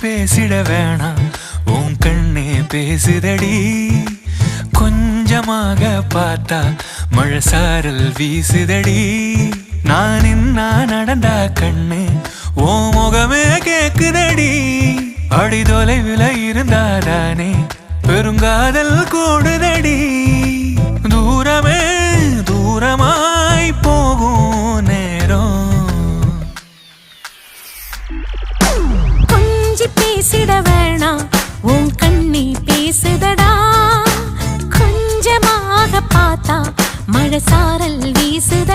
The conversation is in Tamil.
பேசிட வேணாம் உன் கண்ணே பேசுதடி கொஞ்சமாக பார்த்தா மழை சாரல் வீசுதடி நான் இன்னா நடந்தா கண்ணு ஓ முகமே கேக்குதடி அடி தொலைவில் இருந்தாதானே பெருங்காதல் கூடுதடி தூரமே தூரமாய் போகும் நேரம் கொஞ்சி பேசிட வேணாம் உன் கண்ணி பேசுதடா கொஞ்சமாக பார்த்தா மழை சாரல் வீசுத